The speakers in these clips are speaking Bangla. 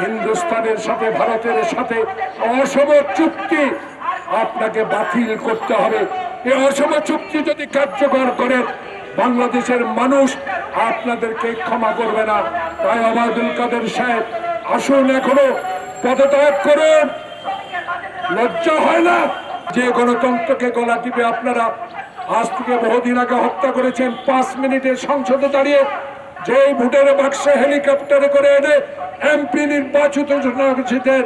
হিন্দুস্তানের সাথে ভারতের সাথে অসম চুক্তি আপনাকে বাতিল করতে হবে। এই অসম চুক্তি যদি কার্যকর করেন বাংলাদেশের মানুষ আপনাদেরকে ক্ষমা করবে না। তাই ওবায়দুল কাদের সাহেব আসুন, এখনো পদত্যাগ করুন। লজ্জা হয় না যে গণতন্ত্রকে গলা টিপে আপনারা আজ থেকে বহুদিন আগে হত্যা করেছেন? 5 মিনিটের সংসদে দাঁড়িয়ে যে ভোটের বাক্সে হেলিকপ্টারে করে এনে এমপি নির্বাচিত করেছিলেন,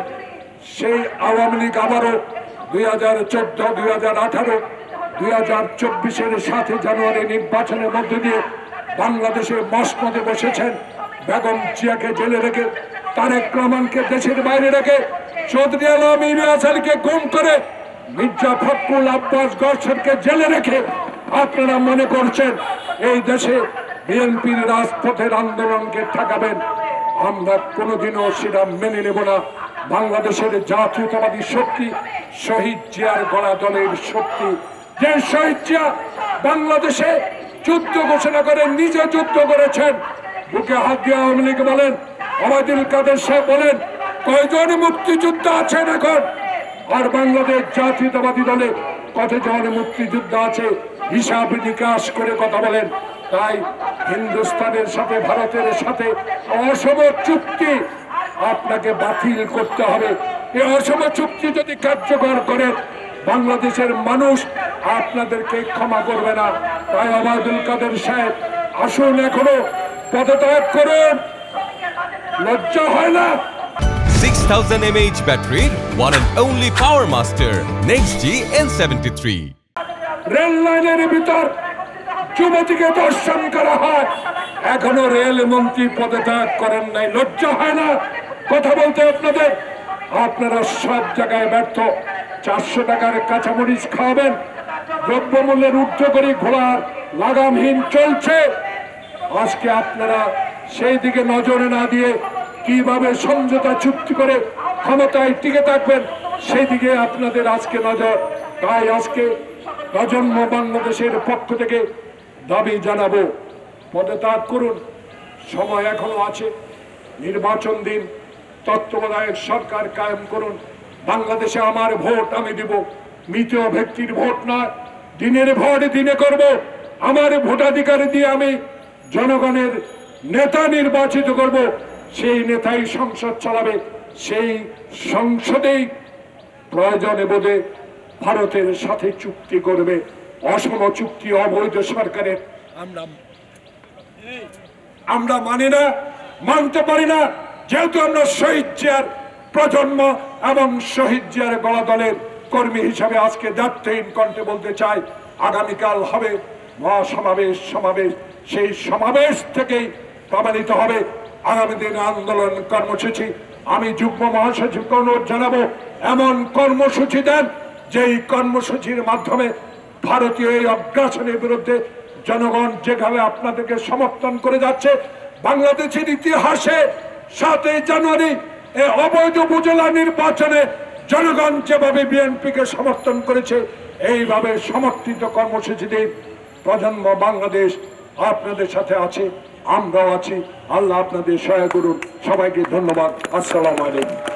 সেই আওয়ামী লীগ আবারও 2014, 2018, 2024-এর 7 জানুয়ারি নির্বাচনের মধ্য দিয়ে বাংলাদেশের মসনদে বসেছেন। বেগম জিয়াকে জেলে রেখে, তারেক রহমানকে দেশের বাইরে রেখে, চৌধুরী আলম ইলিয়াস আলীকে গুম করে, মির্জা ফখরুল আব্বাস গর্ষণকে জেলে রেখে আপনারা মনে করছেন এই দেশে বিএনপির রাজপথের আন্দোলনকে ঠেকাবেন। আমরা কোনোদিনও সেটা মেনে নেব না। বাংলাদেশের জাতীয়তাবাদী শক্তি শহীদ জিয়ার গলা দলের শক্তি। যে শহীদ জিয়া বাংলাদেশে যুদ্ধ ঘোষণা করে নিজে যুদ্ধ করেছেন, বুকে হাত দিয়ে আওয়ামী লীগ বলেন, ওবায়দুল কাদের সাহেব বলেন, কয়জন মুক্তিযুদ্ধ আছেন এখন? আর বাংলাদেশ জাতীয়তাবাদী দলে কতজন মুক্তিযুদ্ধ আছে হিসাব নিকাশ করে কথা বলেন। তাই হিন্দুস্তানের সাথে ভারতের সাথে অসম চুক্তি আপনাকে বাতিল করতে হবে। এই অসম চুক্তি যদি কার্যকর করেন বাংলাদেশের মানুষ আপনাদেরকে ক্ষমা করবে না। তাই ওবায়দুল কাদের সাহেব আসুন, এখনো পদত্যাগ করুন। লজ্জা হয় না? 6000 mAh battery, one and only Power Master, Next G N73. Rail লাইনের ভিতর যুবতীকে দর্শন করা হয়, এখনো রেল মন্ত্রী পদত্যাগ করেন নাই। লজ্জা হয় না কথা বলতে আপনাদের? আপনারা সব জায়গায় ব্যর্থ। 400 টাকার কাঁচামরিচ খাওয়াবেন, দ্রব্যমূল্যের ঊর্ধ্বগতি ঘোড়ার লাগামহীন চলছে। আজকে আপনারা সেই দিকে নজরে না দিয়ে কিভাবে সমঝোতা চুক্তি করে ক্ষমতায় টিকে থাকবেন সেই দিকে আপনাদের আজকে নজর। তাই আজকে প্রজন্ম বাংলাদেশের পক্ষ থেকে দাবি জানাবো, পদত্যাগ করুন। সময় এখনো আছে, নির্বাচন দিন, তত্ত্বাবধায়ক সরকার কায়েম করুন। বাংলাদেশে আমার ভোট আমি দিব, মৃত ব্যক্তির ভোট নয়, দিনের ভোট দিনে করব। আমার ভোটাধিকার দিয়ে আমি জনগণের নেতা নির্বাচিত করব। সেই নেতাই সংসদ চালাবে, সেই সংসদেই প্রয়োজনে বোধে ভারতের সাথে চুক্তি করবে। অসম চুক্তি অবৈধ সরকারের আমরা মানি না, মানতে পারি না। যেহেতু আমরা শহীদ জিয়ার প্রজন্ম এবং শহীদ জিয়ার গলা দলের কর্মী হিসাবে আজকে দায়িত্বহীন কণ্ঠে বলতে চাই, আগামীকাল হবে মহাসমাবেশ, সমাবেশ। সেই সমাবেশ থেকেই প্রমাণিত হবে আগামী দিনে আন্দোলন কর্মসূচি। আমি যুগ্ম মহাসচিবকে অনুরোধ জানাবো, এমন কর্মসূচি দেন যেই কর্মসূচির মাধ্যমে ভারতীয় এই অগ্রাসনের বিরুদ্ধে জনগণ যেভাবে আপনাদেরকে সমর্থন করে যাচ্ছে, বাংলাদেশের ইতিহাসে 7 জানুয়ারি এই অবৈধ উপজেলা নির্বাচনে জনগণ যেভাবে বিএনপিকে সমর্থন করেছে, এইভাবে সমর্থিত কর্মসূচি দিন। প্রজন্ম বাংলাদেশ আপনাদের সাথে আছে, আমরাও আছি। আল্লাহ আপনাদের সহায় করুন। সবাইকে ধন্যবাদ। আসসালামু আলাইকুম।